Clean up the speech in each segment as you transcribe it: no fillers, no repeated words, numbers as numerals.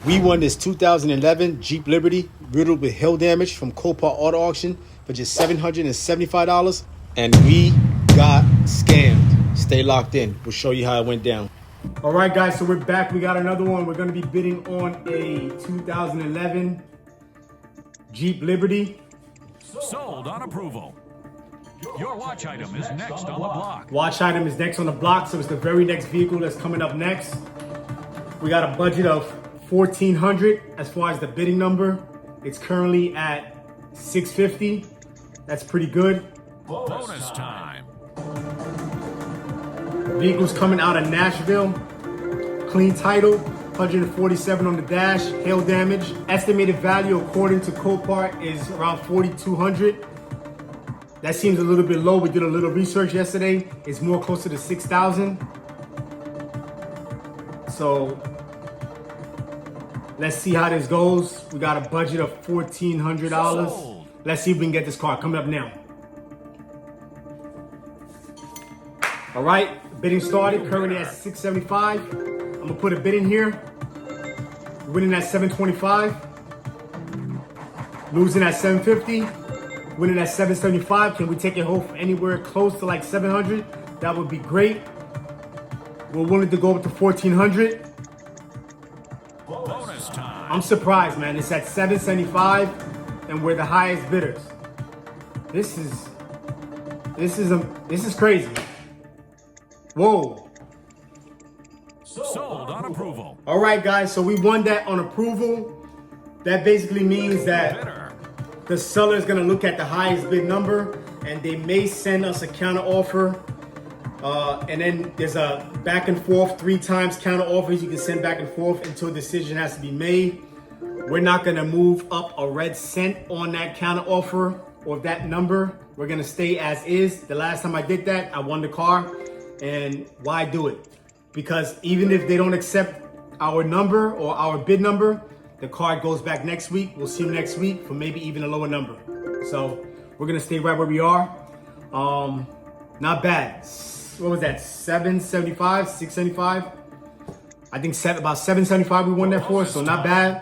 We won this 2011 Jeep Liberty riddled with hail damage from Copa Auto Auction for just $775. And we got scammed. Stay locked in. We'll show you how it went down. All right, guys, so we're back. We got another one. We're going to be bidding on a 2011 Jeep Liberty. Sold on approval. Your watch item is next on the block. Watch item is next on the block, so it's the very next vehicle that's coming up next. We got a budget of $1,400 as far as the bidding number. It's currently at $650. That's pretty good. Bonus time. Vehicle's coming out of Nashville. Clean title, 147 on the dash, hail damage. Estimated value according to COPART is around $4,200. That seems a little bit low. We did a little research yesterday. It's more closer to $6,000. So let's see how this goes. We got a budget of $1,400. Let's see if we can get this car coming up now. All right, bidding started, currently at $675. I'm gonna put a bid in here. Winning at $725. Losing at $750. Winning at $775. Can we take it home for anywhere close to like $700? That would be great. We're willing to go up to $1,400. Bonus time. I'm surprised, man. It's at $775, and we're the highest bidders. This is crazy. Whoa. Sold on approval. All right, guys. So we won that on approval. That basically means that the seller is gonna look at the highest bid number, and they may send us a counter offer. And then there's a back and forth 3 times counter offers you can send back and forth until a decision has to be made. We're not gonna move up a red cent on that counter offer or that number. We're gonna stay as is. The last time I did that, I won the car. And why do it? Because even if they don't accept our number or our bid number, the car goes back next week. We'll see them next week for maybe even a lower number. So we're gonna stay right where we are. Not bad. What was that? 775, 675? I think about 775 we won that for, so not bad.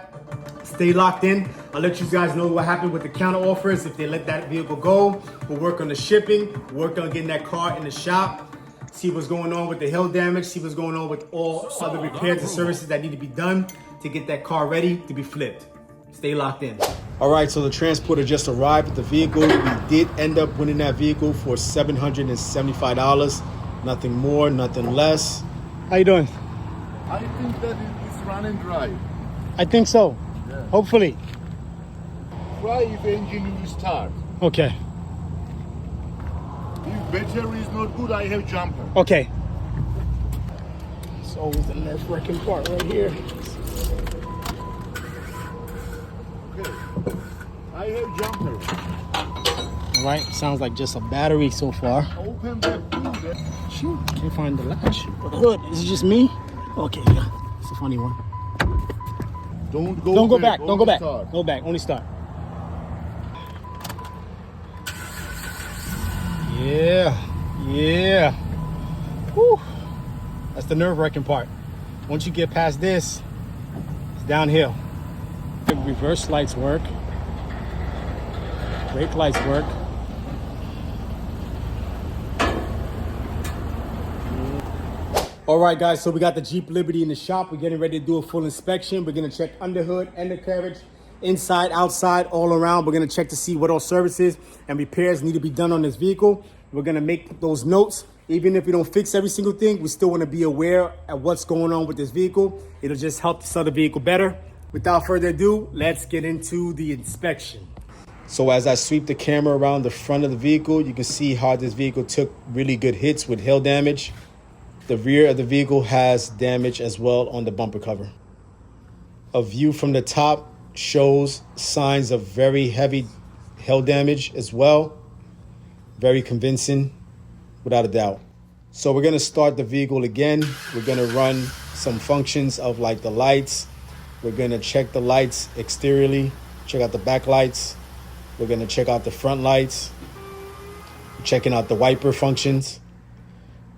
Stay locked in. I'll let you guys know what happened with the counter offers. If they let that vehicle go, we'll work on the shipping, work on getting that car in the shop, see what's going on with the hail damage, see what's going on with all other repairs and services that need to be done to get that car ready to be flipped. Stay locked in. All right, so the transporter just arrived with the vehicle. We did end up winning that vehicle for $775. Nothing more, nothing less. How you doing? I think that it's run and drive. I think so. Yeah. Hopefully. Try if engine will start. Okay. If battery is not good, I have jumper. Okay. It's always the left working part right here. Okay. I have jumper. All right, sounds like just a battery so far. Open that door. Shoot, can't find the latch. Good, is it just me? Okay, yeah, it's a funny one. Don't go back, don't go back. Start. Go back, only start. Yeah. Whew. That's the nerve-wracking part. Once you get past this, it's downhill. The reverse lights work. Brake lights work. All right, guys, so we got the Jeep Liberty in the shop. We're getting ready to do a full inspection. We're gonna check underhood, undercarriage, inside, outside, all around. We're gonna check to see what all services and repairs need to be done on this vehicle. We're gonna make those notes. Even if we don't fix every single thing, we still wanna be aware of what's going on with this vehicle. It'll just help to sell the vehicle better. Without further ado, let's get into the inspection. So as I sweep the camera around the front of the vehicle, you can see how this vehicle took really good hits with hail damage. The rear of the vehicle has damage as well on the bumper cover. A view from the top shows signs of very heavy hail damage as well. Very convincing, without a doubt. So we're gonna start the vehicle again. We're gonna run some functions of like the lights. We're gonna check the lights exteriorly, check out the back lights. We're gonna check out the front lights, checking out the wiper functions,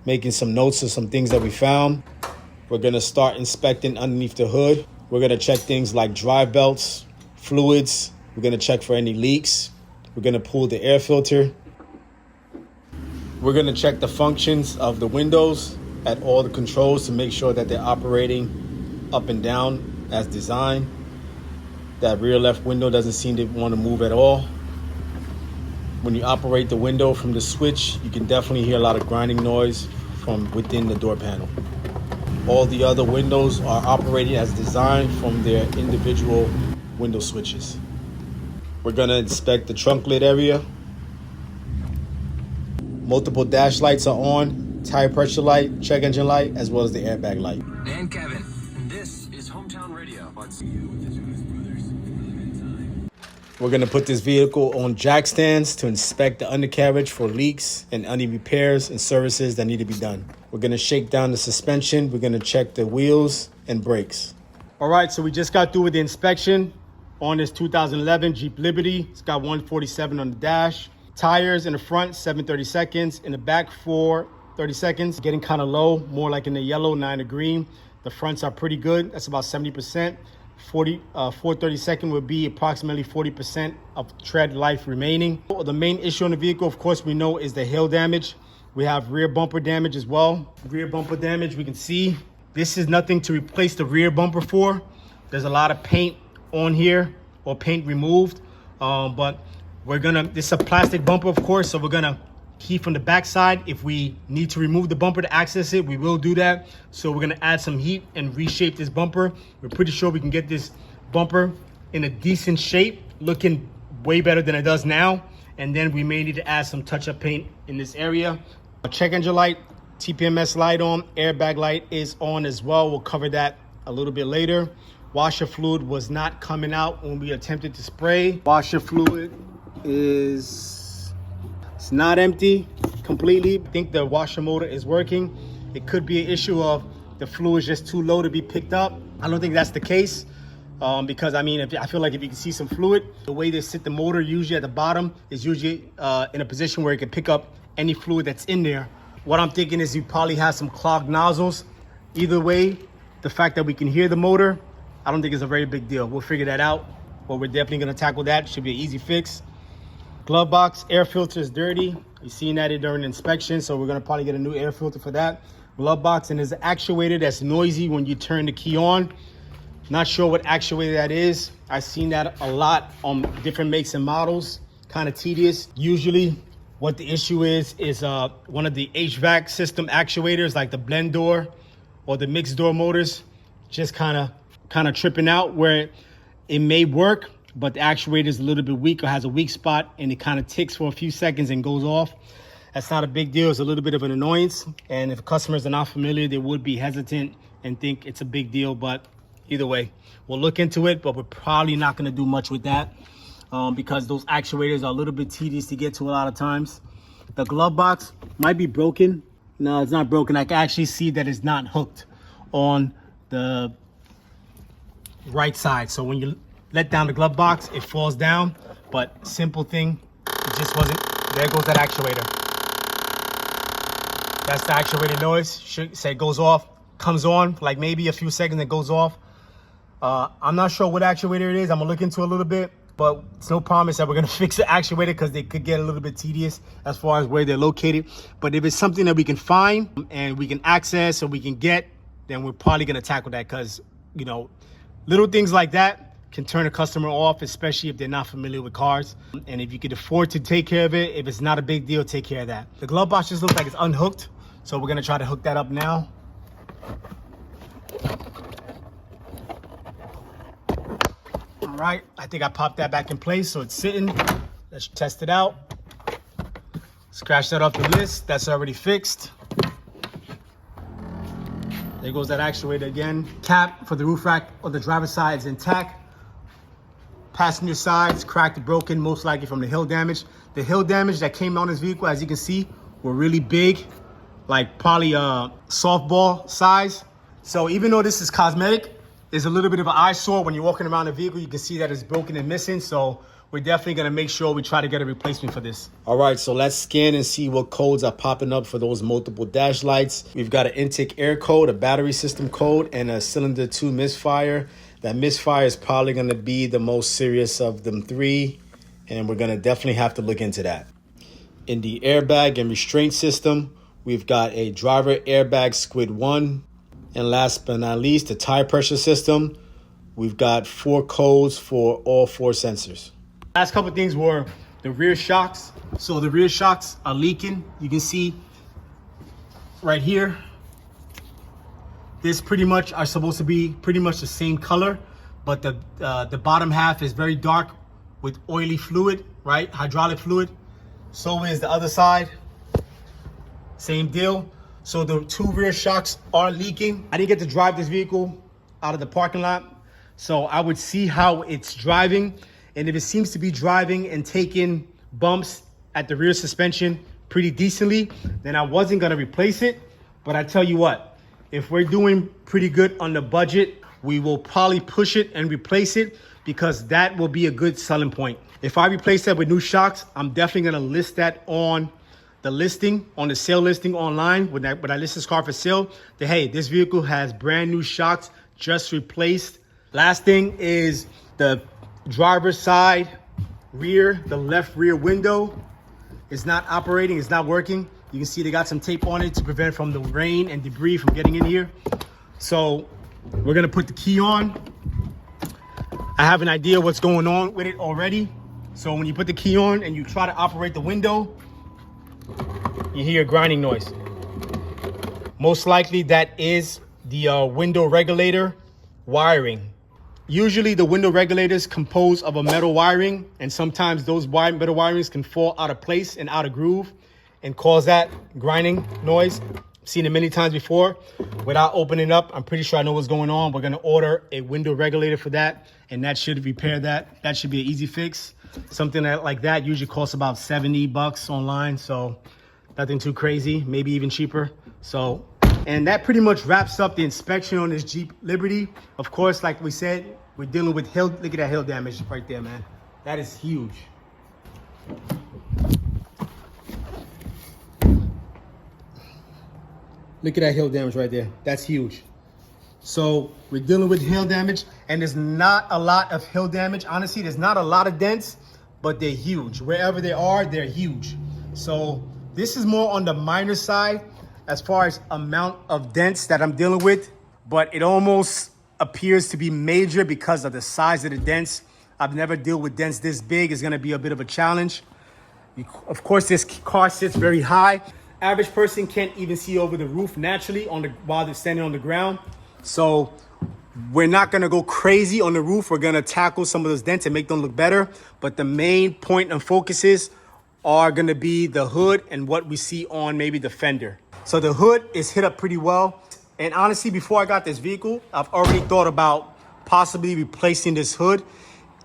making some notes of some things that we found. We're gonna start inspecting underneath the hood. We're gonna check things like drive belts, fluids. We're gonna check for any leaks. We're gonna pull the air filter. We're gonna check the functions of the windows at all the controls to make sure that they're operating up and down as designed. That rear left window doesn't seem to want to move at all. When you operate the window from the switch, you can definitely hear a lot of grinding noise from within the door panel. All the other windows are operating as designed from their individual window switches. We're gonna inspect the trunk lid area. Multiple dash lights are on, tire pressure light, check engine light, as well as the airbag light. And Kevin, this is Hometown Radio. We're gonna put this vehicle on jack stands to inspect the undercarriage for leaks and any repairs and services that need to be done. We're gonna shake down the suspension. We're gonna check the wheels and brakes. All right, so we just got through with the inspection on this 2011 Jeep Liberty. It's got 147 on the dash. Tires in the front, 7/32. In the back, 4/32. Getting kind of low, more like in the yellow, 9 the green. The fronts are pretty good. That's about 70%. 4/32 would be approximately 40% of tread life remaining. The main issue on the vehicle, of course, we know is the hail damage. We have rear bumper damage as well. Rear bumper damage, we can see. This is nothing to replace the rear bumper for. There's a lot of paint on here or paint removed, but this is a plastic bumper, of course, so we're gonna heat from the backside. If we need to remove the bumper to access it, we will do that. So we're gonna add some heat and reshape this bumper. We're pretty sure we can get this bumper in a decent shape, looking way better than it does now. And then we may need to add some touch-up paint in this area. A check engine light, TPMS light on, airbag light is on as well. We'll cover that a little bit later. Washer fluid was not coming out when we attempted to spray. Washer fluid it's not empty completely. I think the washer motor is working. It could be an issue of the fluid is just too low to be picked up. I don't think that's the case because I mean, I feel like if you can see some fluid, the way they sit the motor usually at the bottom is usually in a position where it can pick up any fluid that's in there. What I'm thinking is you probably have some clogged nozzles. Either way, the fact that we can hear the motor, I don't think it's a very big deal. We'll figure that out, but we're definitely gonna tackle that. Should be an easy fix. Glove box, air filter is dirty. You've seen that during inspection, so we're gonna probably get a new air filter for that. Glove box, and there's an actuator that's noisy when you turn the key on. Not sure what actuator that is. I've seen that a lot on different makes and models. Kind of tedious. Usually what the issue is one of the HVAC system actuators, like the blend door or the mixed door motors, just kind of tripping out, where it may work, but the actuator is a little bit weak or has a weak spot, and it kind of ticks for a few seconds and goes off. That's not a big deal. It's a little bit of an annoyance. And if customers are not familiar, they would be hesitant and think it's a big deal. But either way, we'll look into it, but we're probably not going to do much with that because those actuators are a little bit tedious to get to a lot of times. The glove box might be broken. No, it's not broken. I can actually see that it's not hooked on the right side. So when you let down the glove box, it falls down. But simple thing, it just wasn't. There goes that actuator. That's the actuator noise. Should say it goes off, comes on, like maybe a few seconds, it goes off. I'm not sure what actuator it is. I'm gonna look into it a little bit, but it's no promise that we're gonna fix the actuator because they could get a little bit tedious as far as where they're located. But if it's something that we can find and we can access or we can get, then we're probably gonna tackle that because, you know, little things like that can turn a customer off, especially if they're not familiar with cars. And if you could afford to take care of it, if it's not a big deal, take care of that. The glove box just looks like it's unhooked, so we're gonna try to hook that up now. All right, I think I popped that back in place, so it's sitting. Let's test it out. Scratch that off the list. That's already fixed. There goes that actuator again. Cap for the roof rack or the driver's side is intact. Passenger sides cracked, broken, most likely from the hill damage. The hill damage that came on this vehicle, as you can see, were really big, like probably a softball size. So even though this is cosmetic, there's a little bit of an eyesore when you're walking around the vehicle. You can see that it's broken and missing. So we're definitely gonna make sure we try to get a replacement for this. All right, so let's scan and see what codes are popping up for those multiple dash lights. We've got an intake air code, a battery system code, and a cylinder 2 misfire. That misfire is probably going to be the most serious of them three, and we're going to definitely have to look into that. In the airbag and restraint system, we've got a driver airbag squid 1. And last but not least, the tire pressure system. We've got 4 codes for all 4 sensors. Last couple things were the rear shocks. So the rear shocks are leaking. You can see right here. This pretty much are supposed to be pretty much the same color, but the bottom half is very dark with oily fluid, right? Hydraulic fluid. So is the other side. Same deal. So the 2 rear shocks are leaking. I didn't get to drive this vehicle out of the parking lot, so I would see how it's driving. And if it seems to be driving and taking bumps at the rear suspension pretty decently, then I wasn't gonna replace it. But I tell you what, if we're doing pretty good on the budget, we will probably push it and replace it, because that will be a good selling point. If I replace that with new shocks, I'm definitely gonna list that on the listing, on the sale listing online. When I list this car for sale, that hey, this vehicle has brand new shocks, just replaced. Last thing is the driver's side rear, the left rear window is not operating, it's not working. You can see they got some tape on it to prevent from the rain and debris from getting in here. So we're gonna put the key on. I have an idea what's going on with it already. So when you put the key on and you try to operate the window, you hear a grinding noise. Most likely that is the window regulator wiring. Usually the window regulators compose of a metal wiring, and sometimes those metal wirings can fall out of place and out of groove and cause that grinding noise. I've seen it many times before. Without opening up, I'm pretty sure I know what's going on. We're gonna order a window regulator for that, and that should repair that. That should be an easy fix. Something like that usually costs about 70 bucks online, so nothing too crazy, maybe even cheaper. So, and that pretty much wraps up the inspection on this Jeep Liberty. Of course, like we said, we're dealing with hail. Look at that hail damage right there, man. That is huge. Look at that hail damage right there. That's huge. So we're dealing with hail damage, and there's not a lot of hail damage. Honestly, there's not a lot of dents, but they're huge. Wherever they are, they're huge. So this is more on the minor side as far as amount of dents that I'm dealing with, but it almost appears to be major because of the size of the dents. I've never dealt with dents this big. It's gonna be a bit of a challenge. Of course, this car sits very high. Average person can't even see over the roof naturally while they're standing on the ground. So we're not gonna go crazy on the roof. We're gonna tackle some of those dents and make them look better. But the main point and focuses are gonna be the hood and what we see on maybe the fender. So the hood is hit up pretty well. And honestly, before I got this vehicle, I've already thought about possibly replacing this hood.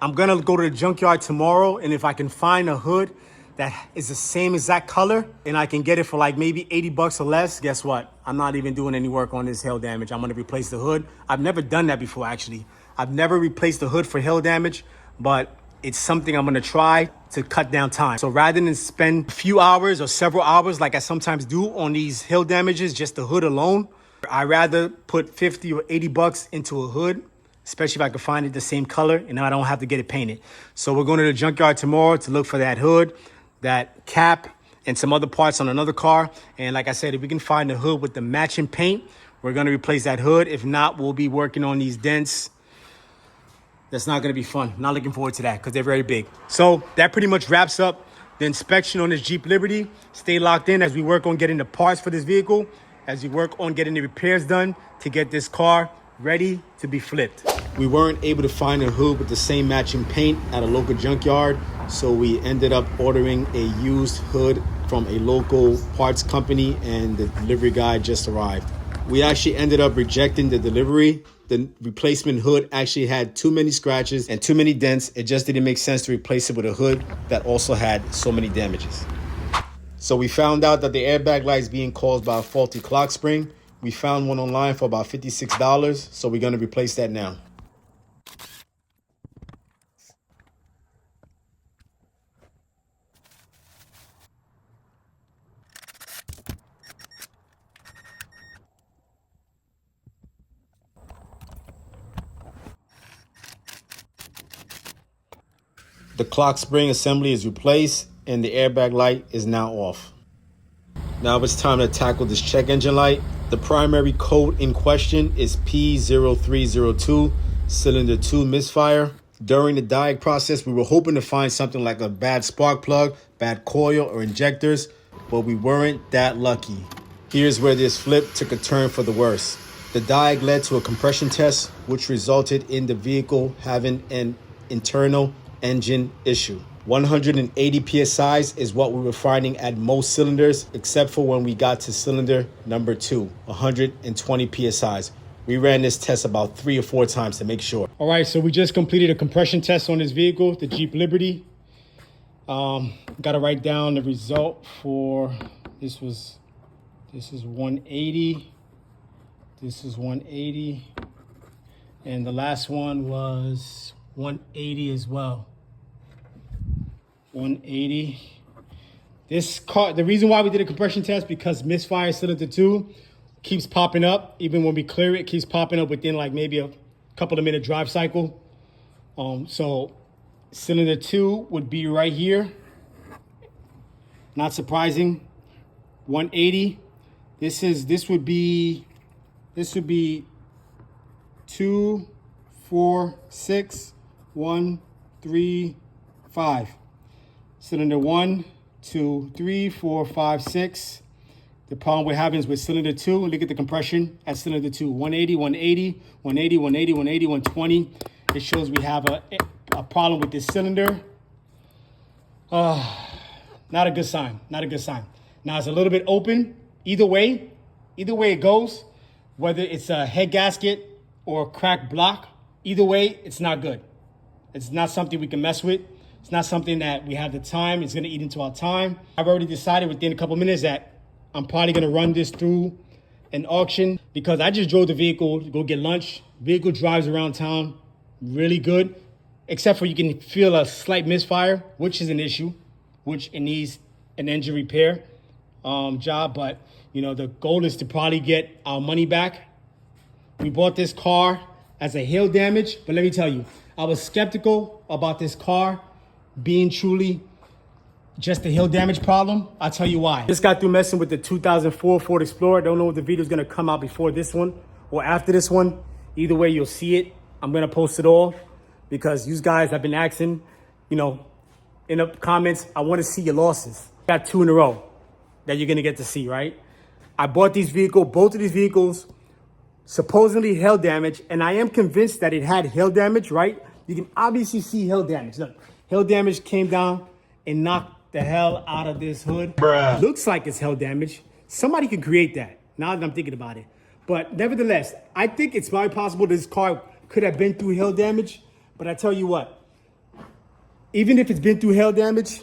I'm gonna go to the junkyard tomorrow, and if I can find a hood that is the same exact color and I can get it for like maybe 80 bucks or less, guess what? I'm not even doing any work on this hail damage. I'm gonna replace the hood. I've never done that before, actually. I've never replaced the hood for hail damage, but it's something I'm gonna try to cut down time. So rather than spend a few hours or several hours like I sometimes do on these hail damages, just the hood alone, I'd rather put 50 or 80 bucks into a hood, especially if I can find it the same color and I don't have to get it painted. So we're going to the junkyard tomorrow to look for that hood, that cap, and some other parts on another car. And like I said, if we can find a hood with the matching paint, we're going to replace that hood. If not, we'll be working on these dents. That's not going to be fun. Not looking forward to that because they're very big. So that pretty much wraps up the inspection on this Jeep Liberty. Stay locked in as we work on getting the parts for this vehicle, as we work on getting the repairs done to get this car ready to be flipped. We weren't able to find a hood with the same matching paint at a local junkyard, so we ended up ordering a used hood from a local parts company, and the delivery guy just arrived. We actually ended up rejecting the delivery. The replacement hood actually had too many scratches and too many dents. It just didn't make sense to replace it with a hood that also had so many damages. So we found out that the airbag light is being caused by a faulty clock spring. We found one online for about $56, so we're going to replace that now. The clock spring assembly is replaced and the airbag light is now off. Now it's time to tackle this check engine light. The primary code in question is P0302, cylinder 2 misfire. During the diag process, we were hoping to find something like a bad spark plug, bad coil, or injectors, but we weren't that lucky. Here's where this flip took a turn for the worse. The diag led to a compression test, which resulted in the vehicle having an internal engine issue. 180 psi is what we were finding at most cylinders, except for when we got to cylinder number 2, 120 psi. We ran this test about 3 or 4 times to make sure. All right, so we just completed a compression test on this vehicle, the Jeep Liberty. Got to write down the result for this is 180. This is 180, and the last one was 180 as well. 180. This car, the reason why we did a compression test, because misfire cylinder 2 keeps popping up. Even when we clear it, keeps popping up within like maybe a couple of minute drive cycle. So cylinder 2 would be right here. Not surprising. 180. This would be 2, 4, 6, 1, 3, 5. Cylinder 1, 2, 3, 4, 5, 6. The problem we're having is with cylinder 2. Look at the compression at cylinder 2. 180, 180, 180, 180, 180, 120. It shows we have a problem with this cylinder. Not a good sign. Not a good sign. Now it's a little bit open. Either way it goes, whether it's a head gasket or a cracked block, either way, it's not good. It's not something we can mess with. It's not something that we have the time. It's going to eat into our time. I've already decided within a couple minutes that I'm probably going to run this through an auction, because I just drove the vehicle to go get lunch. Vehicle drives around town really good, except for you can feel a slight misfire, which is an issue, which it needs an engine repair job. But, you know, the goal is to probably get our money back. We bought this car as a hail damage, but let me tell you, I was skeptical about this car being truly just a hail damage problem. I'll tell you why. Just got through messing with the 2004 Ford Explorer. Don't know if the video is going to come out before this one or after this one. Either way, you'll see it. I'm going to post it all because you guys have been asking, you know, in the comments, I want to see your losses. Got 2 in a row that you're going to get to see, right? I bought these vehicles, both of these vehicles, supposedly hail damage, and I am convinced that it had hail damage, right? You can obviously see hail damage. Look, hail damage came down and knocked the hell out of this hood. Bruh. Looks like it's hail damage. Somebody could create that, now that I'm thinking about it. But nevertheless, I think it's very possible this car could have been through hail damage. But I tell you what, even if it's been through hail damage,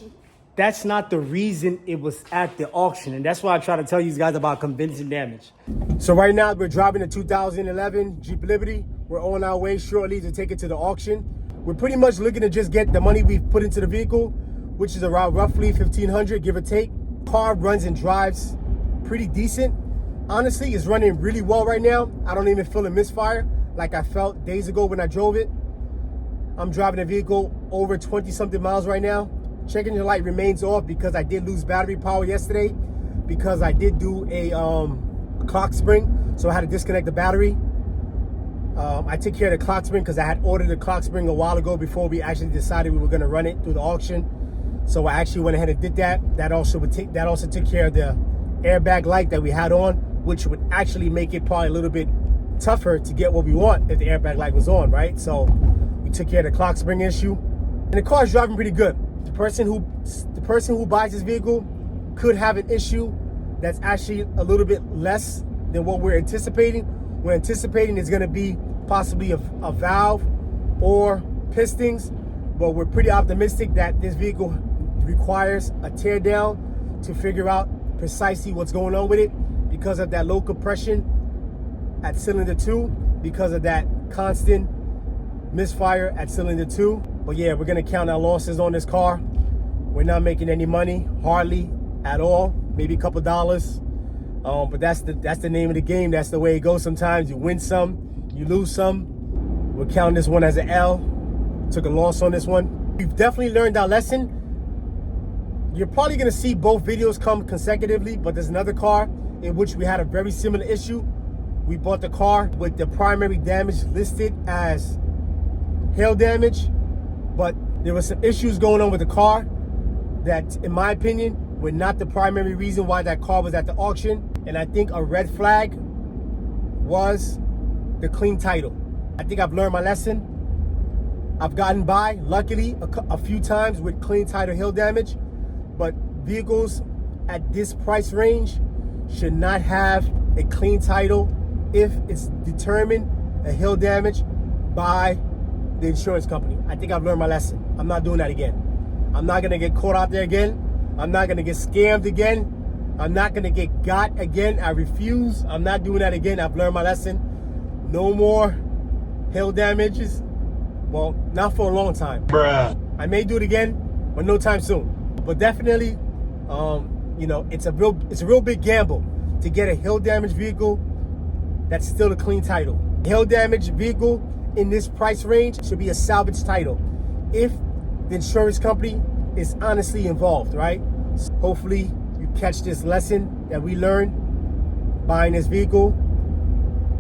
that's not the reason it was at the auction. And that's why I try to tell you guys about convincing damage. So right now we're driving a 2011 Jeep Liberty. We're on our way shortly to take it to the auction. We're pretty much looking to just get the money we've put into the vehicle, which is around roughly $1,500, give or take. Car runs and drives pretty decent. Honestly, it's running really well right now. I don't even feel a misfire like I felt days ago when I drove it. I'm driving a vehicle over 20-something miles right now. Check engine light remains off because I did lose battery power yesterday because I did do a clock spring, so I had to disconnect the battery. I took care of the clock spring because I had ordered the clock spring a while ago before we actually decided we were going to run it through the auction. So I actually went ahead and did that. That also took care of the airbag light that we had on, which would actually make it probably a little bit tougher to get what we want if the airbag light was on, right? So we took care of the clock spring issue, and the car's driving pretty good. The person who buys this vehicle could have an issue that's actually a little bit less than what we're anticipating. We're anticipating it's going to be possibly a valve or pistons, but we're pretty optimistic that this vehicle requires a tear down to figure out precisely what's going on with it because of that low compression at cylinder 2, because of that constant misfire at cylinder 2. But yeah, we're gonna count our losses on this car. We're not making any money, hardly at all, maybe a couple dollars. But that's the name of the game. That's the way it goes sometimes. You win some, you lose some. We're counting this one as an L. Took a loss on this one. We've definitely learned our lesson. You're probably gonna see both videos come consecutively, but there's another car in which we had a very similar issue. We bought the car with the primary damage listed as hail damage, but there were some issues going on with the car that, in my opinion, were not the primary reason why that car was at the auction. And I think a red flag was the clean title. I think I've learned my lesson. I've gotten by, luckily, a few times with clean title hail damage, but vehicles at this price range should not have a clean title if it's determined a hail damage by the insurance company. I think I've learned my lesson. I'm not doing that again. I'm not gonna get caught out there again. I'm not gonna get scammed again. I'm not gonna get got again. I refuse. I'm not doing that again. I've learned my lesson. No more hail damages. Well, not for a long time. Bruh. I may do it again, but no time soon. But definitely, you know, it's a real big gamble to get a hail damaged vehicle that's still a clean title. Hail damaged vehicle in this price range should be a salvage title if the insurance company is honestly involved, right? So hopefully you catch this lesson that we learned buying this vehicle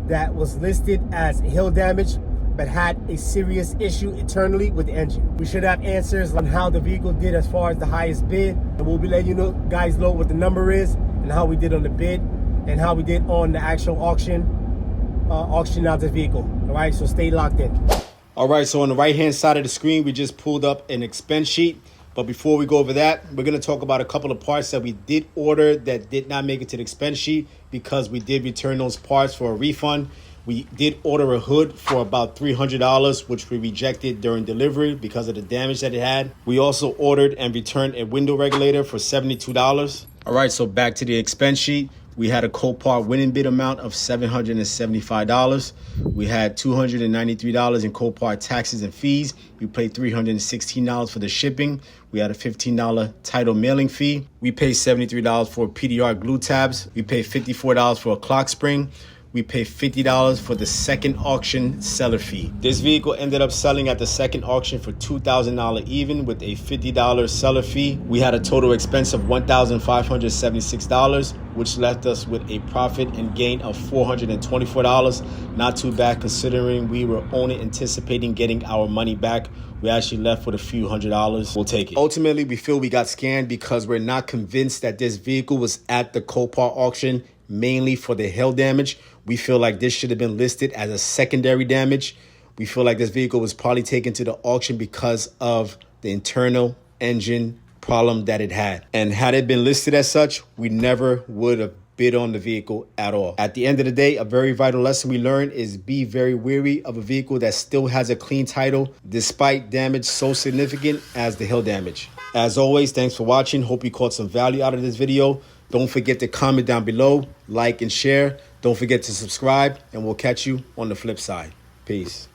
that was listed as hail damage but had a serious issue internally with the engine. We should have answers on how the vehicle did as far as the highest bid, and we'll be letting you guys know what the number is and how we did on the bid and how we did on the actual auction out this vehicle. All right, so stay locked in. All right, so on the right hand side of the screen, we just pulled up an expense sheet. But before we go over that, we're going to talk about a couple of parts that we did order that did not make it to the expense sheet because we did return those parts for a refund. We did order a hood for about $300, which we rejected during delivery because of the damage that it had. We also ordered and returned a window regulator for $72. All right, so back to the expense sheet. We had a COPART winning bid amount of $775. We had $293 in COPART taxes and fees. We paid $316 for the shipping. We had a $15 title mailing fee. We paid $73 for PDR glue tabs. We paid $54 for a clock spring. We paid $50 for the second auction seller fee. This vehicle ended up selling at the second auction for $2,000 even with a $50 seller fee. We had a total expense of $1,576, which left us with a profit and gain of $424. Not too bad considering we were only anticipating getting our money back. We actually left with a few $100. We'll take it. Ultimately, we feel we got scammed because we're not convinced that this vehicle was at the COPART auction mainly for the hail damage. We feel like this should have been listed as a secondary damage. We feel like this vehicle was probably taken to the auction because of the internal engine problem that it had. And had it been listed as such, we never would have bid on the vehicle at all. At the end of the day, a very vital lesson we learned is be very wary of a vehicle that still has a clean title despite damage so significant as the hail damage. As always, thanks for watching. Hope you caught some value out of this video. Don't forget to comment down below, like and share. Don't forget to subscribe, and we'll catch you on the flip side. Peace.